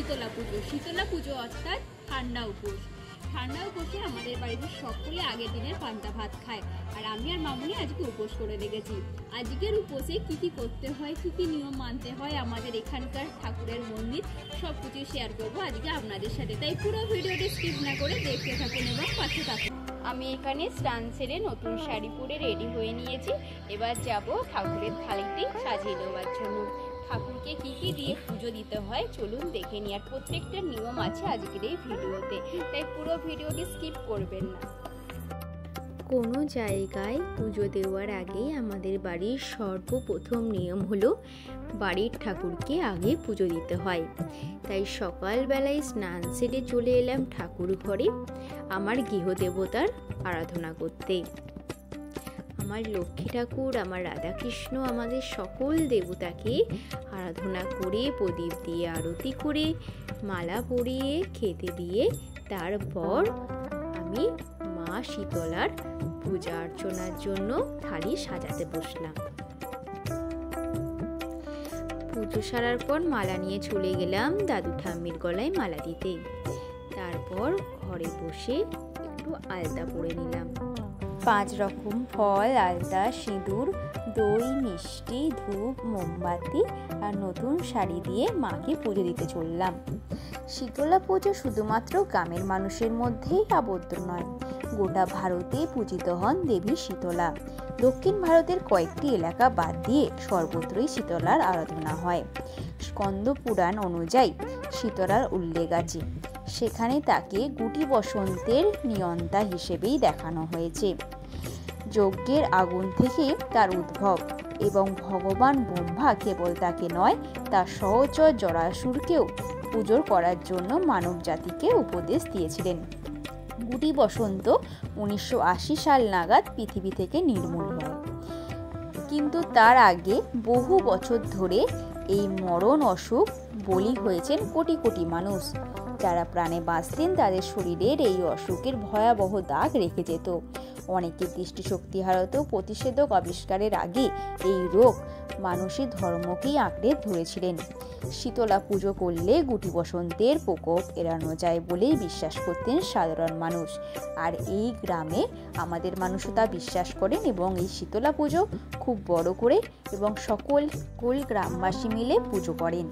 শীতলা পুজো অর্থাৎ ঠান্ডা উপোস। ঠান্ডা উপোসে আমাদের বাড়িতে সকলে আগের দিনের পান্তা ভাত খায়, আর আমি আর মামুনি আজকে উপোস করে রেখেছি। আজকের উপোসে কি কি করতে হয়, কি কি নিয়ম মানতে হয়, আমাদের এখানকার ঠাকুরের মন্দির সব কিছু শেয়ার করবো আজকে আপনাদের সাথে। তাই পুরো ভিডিওটি স্কিপ না করে দেখতে থাকুন এবং পাশে থাকুন। আমি এখানে স্নান সেরে নতুন শাড়ি পরে রেডি হয়ে নিয়েছি। এবার যাব ঠাকুরের থালিটি সাজিয়ে দেওয়ার জন্য। ঠাকুরকে কি কি দিয়ে পুজো দিতে হয় চলুন দেখে নিই। আর প্রত্যেকটা নিয়ম আছে আজকের এই ভিডিওতে, তাই পুরো ভিডিওটি স্কিপ করবেন না। কোনো জায়গায় পুজো দেওয়ার আগেই আমাদের বাড়ির সর্বপ্রথম নিয়ম হলো বাড়ির ঠাকুরকে আগে পুজো দিতে হয়। তাই সকালবেলায় স্নান সেরে চলে এলাম ঠাকুর ঘরে আমার গৃহদেবতার আরাধনা করতে। আমার লক্ষ্মী ঠাকুর, আমার রাধাকৃষ্ণ, আমাদের সকল দেবতাকে আরাধনা করে প্রদীপ দিয়ে আরতি করে মালা পরিয়ে খেতে দিয়ে তারপর আমি মা শীতলার পূজা অর্চনার জন্য থালি সাজাতে বসলাম। পুজো সারার পর মালা নিয়ে চলে গেলাম দাদু ঠাম্মির গলায় মালা দিতে। তারপর ঘরে বসে একটু আলতা পরে নিলাম। 5 রকম ফল, আলতা, সিঁদুর, দই, মিষ্টি, ধূপ, মোমবাতি আর নতুন শাড়ি দিয়ে মাকে পুজো দিতে চললাম। শীতলা পুজো শুধুমাত্র গ্রামের মানুষের মধ্যেই আবদ্ধ নয়, গোটা ভারতে পূজিত হন দেবী শীতলা। দক্ষিণ ভারতের কয়েকটি এলাকা বাদ দিয়ে সর্বত্রই শীতলার আরাধনা হয়। স্কন্দ পুরাণ অনুযায়ী শীতলার উল্লেখ আছে, সেখানে তাকে গুটি বসন্তের নিয়ন্তা হিসেবেই দেখানো হয়েছে। যজ্ঞের আগুন থেকে তার উদ্ভব এবং ভগবান ব্রহ্মা কেবল তাকে নয়, তার সহচর জরাসুরকেও পুজো করার জন্য মানব জাতিকে উপদেশ দিয়েছিলেন। গুটি বসন্ত 1980 সাল নাগাদ পৃথিবী থেকে নির্মূল হয়, কিন্তু তার আগে বহু বছর ধরে এই মরণ অসুখ বলি হয়েছেন কোটি কোটি মানুষ। যারা প্রাণে বাঁচতেন তাদের শরীরের এই অসুখের ভয়াবহ দাগ রেখে যেত। অনেকের দৃষ্টিশক্তি হারাতো। প্রতিষেধক আবিষ্কারের আগে এই রোগ মানুষের ধর্মকেই আঁকড়ে ধরেছিলেন। শীতলা পুজো করলে গুটি বসন্তের প্রকোপ এড়ানো যায় বলেই বিশ্বাস করতেন সাধারণ মানুষ। আর এই গ্রামে আমাদের মানুষও তা বিশ্বাস করেন এবং এই শীতলা পুজো খুব বড় করে এবং সকল গ্রামবাসী মিলে পুজো করেন।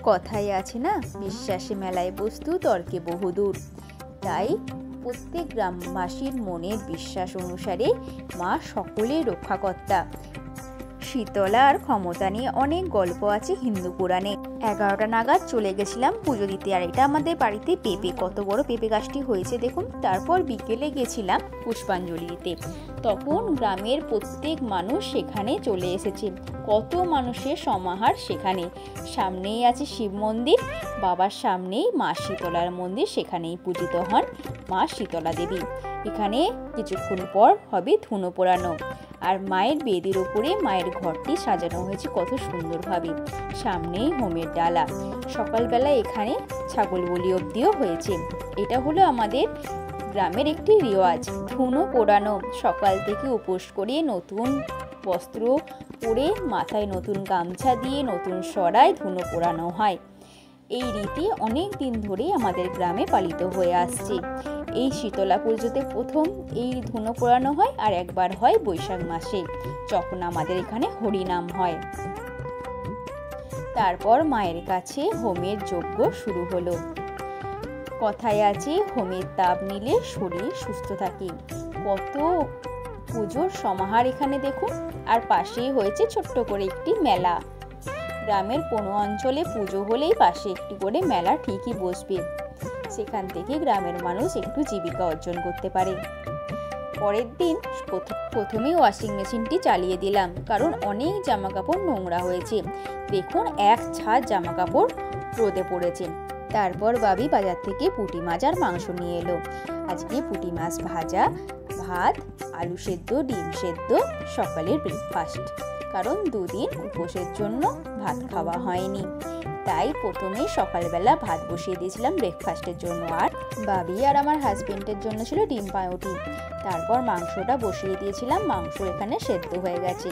কথাই আছে না, বিশ্বাসে মেলায় বস্তু, তর্কে বহুদূর। তাই প্রত্যেক গ্রামবাসীর মনের বিশ্বাস অনুসারে মা সকলের রক্ষাকর্তা। শীতলার ক্ষমতা নিয়ে অনেক গল্প আছে হিন্দু পুরাণে। 11টা নাগাদ চলে গেছিলাম পুজো দিতে। আর এটা আমাদের বাড়িতে পেঁপে, কত বড় পেঁপে গাছটি হয়েছে দেখুন। তারপর বিকেলে গেছিলাম পুষ্পাঞ্জলি দিতে। তখন গ্রামের প্রত্যেক মানুষ সেখানে চলে এসেছে। কত মানুষের সমাহার সেখানে। সামনেই আছে শিব মন্দির, বাবার সামনেই মা শীতলার মন্দির, সেখানেই পূজিত হন মা শীতলা দেবী। এখানে কিছুক্ষণ পর হবে ধুনো পোড়ানো। আর মায়ের বেদির ওপরে মায়ের ঘরটি সাজানো হয়েছে কত সুন্দরভাবে। সামনেই হোমের ডালা। সকালবেলা এখানে ছাগল বলি অবধিও হয়েছে। এটা হলো আমাদের গ্রামের একটি রেওয়াজ, ধুনো পোড়ানো। সকাল থেকে উপোস করে নতুন বস্ত্র পরে মাথায় নতুন গামছা দিয়ে নতুন সরায় ধুনো পোড়ানো হয়। এই রীতি অনেক দিন ধরেই আমাদের গ্রামে পালিত হয়ে আসছে। এই শীতলা পুজোতে প্রথম এই ধুনো পোড়ানো হয়, আর একবার হয় বৈশাখ মাসে, যখন আমাদের এখানে হরিনাম হয়। তারপর মায়ের কাছে হোমের যজ্ঞ শুরু হলো। কথায় আছে হোমের তাপ নিলে শরীর সুস্থ থাকে। কত পুজোর সমাহার এখানে দেখুন। আর পাশেই হয়েছে ছোট্ট করে একটি মেলা। গ্রামের কোনো অঞ্চলে পুজো হলেই পাশে একটি করে মেলা ঠিকই বসবে। সেখান থেকে গ্রামের মানুষ একটু জীবিকা অর্জন করতে পারে। পরের দিন প্রথমেই ওয়াশিং মেশিনটি চালিয়ে দিলাম, কারণ অনেক জামা কাপড় নোংরা হয়েছে। দেখুন, এক ছাদ জামা কাপড় রোদে পড়েছে। তারপর বাবি বাজার থেকে পুঁটি মাছ আর মাংস নিয়ে এলো। আজকে পুঁটি মাছ ভাজা, ভাত, আলু সেদ্ধ, ডিম সেদ্ধ সকালের ব্রেকফাস্ট। কারণ 2 দিন উপোসের জন্য ভাত খাওয়া হয়নি। তাই প্রথমেই সকালবেলা ভাত বসিয়ে দিয়েছিলাম ব্রেকফাস্টের জন্য, আর বাবি আর আমার হাজবেন্ডের জন্য ছিল ডিম পাউরুটি। তারপর মাংসটা বসিয়ে দিয়েছিলাম, মাংস এখানে সেদ্ধ হয়ে গেছে।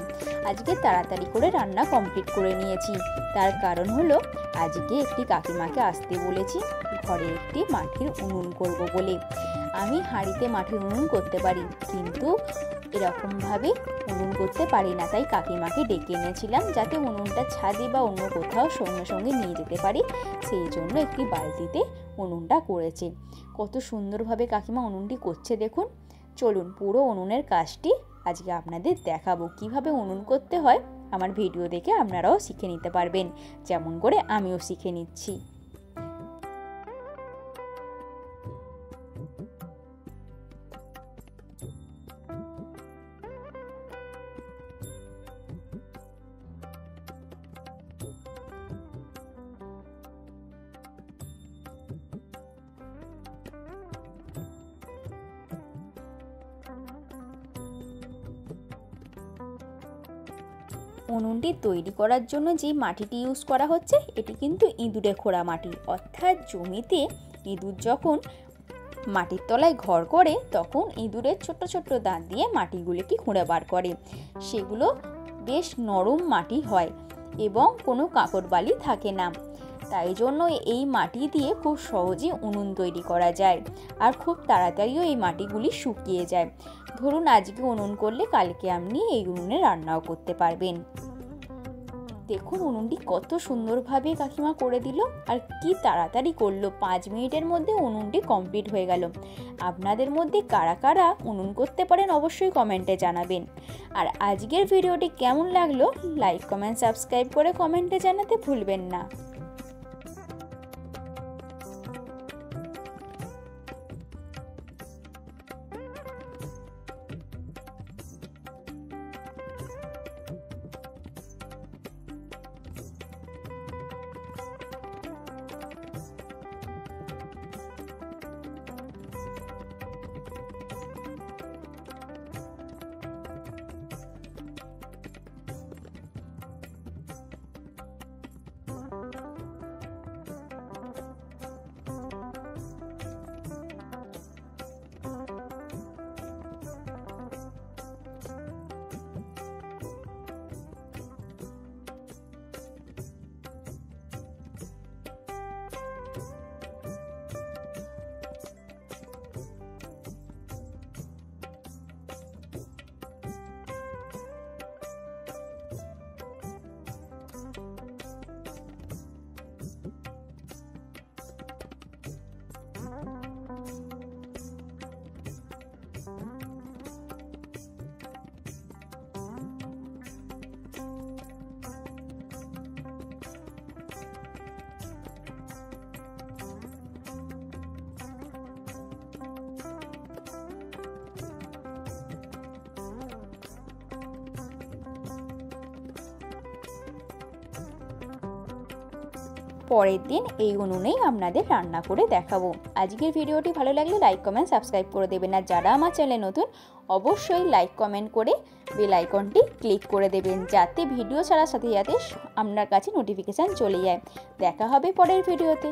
আজকে তাড়াতাড়ি করে রান্না কমপ্লিট করে নিয়েছি, তার কারণ হলো আজকে একটি কাকিমাকে আসতে বলেছি ঘরে একটি মাটির উনুন করব বলে। আমি হাঁড়িতে মাটির উনুন করতে পারি, কিন্তু এরকমভাবে উনুন করতে পারি না, তাই কাকিমাকে ডেকে এনেছিলাম যাতে উনুনটা ছাদে বা অন্য কোথাও সঙ্গে সঙ্গে নিয়ে যেতে পারি, সেই জন্য একটি বালতিতে উনুনটা করেছে। কত সুন্দরভাবে কাকিমা উনুনটি করছে দেখুন। চলুন পুরো উনুনের কাজটি আজকে আপনাদের দেখাবো, কিভাবে উনুন করতে হয়। আমার ভিডিও দেখে আপনারাও শিখে নিতে পারবেন, যেমন করে আমিও শিখে নিচ্ছি। উনুনটি তৈরি করার জন্য যে মাটিটি ইউজ করা হচ্ছে এটি কিন্তু ইঁদুরে খোঁড়া মাটি, অর্থাৎ জমিতে ইঁদুর যখন মাটির তলায় ঘর করে তখন ইঁদুরের ছোট ছোট দাঁত দিয়ে মাটিগুলিকে খুঁড়ে বার করে। সেগুলো বেশ নরম মাটি হয় এবং কোনো কাঁকড় বালি থাকে না, তাই জন্য এই মাটি দিয়ে খুব সহজে উনুন তৈরি করা যায়, আর খুব তাড়াতাড়িও এই মাটিগুলি শুকিয়ে যায়। ধরুন আজকে উনুন করলে কালকে আপনি এই উনুনে রান্নাও করতে পারবেন। দেখুন উনুনটি কত সুন্দরভাবে কাকিমা করে দিল, আর কি তাড়াতাড়ি করলো, 5 মিনিটের মধ্যে উনুনটি কমপ্লিট হয়ে গেল। আপনাদের মধ্যে কারা কারা উনুন করতে পারেন অবশ্যই কমেন্টে জানাবেন। আর আজকের ভিডিওটি কেমন লাগলো লাইক কমেন্ট সাবস্ক্রাইব করে কমেন্টে জানাতে ভুলবেন না। পরের দিন এই উনুনেই আপনাদের রান্না করে দেখাবো। আজকের ভিডিওটি ভালো লাগলে লাইক কমেন্ট সাবস্ক্রাইব করে দেবেন, আর যারা আমার চ্যানেলে নতুন অবশ্যই লাইক কমেন্ট করে বেল আইকনটি ক্লিক করে দেবেন, যাতে ভিডিও ছাড়ার সাথে সাথে আপনার কাছে নোটিফিকেশান চলে যায়। দেখা হবে পরের ভিডিওতে।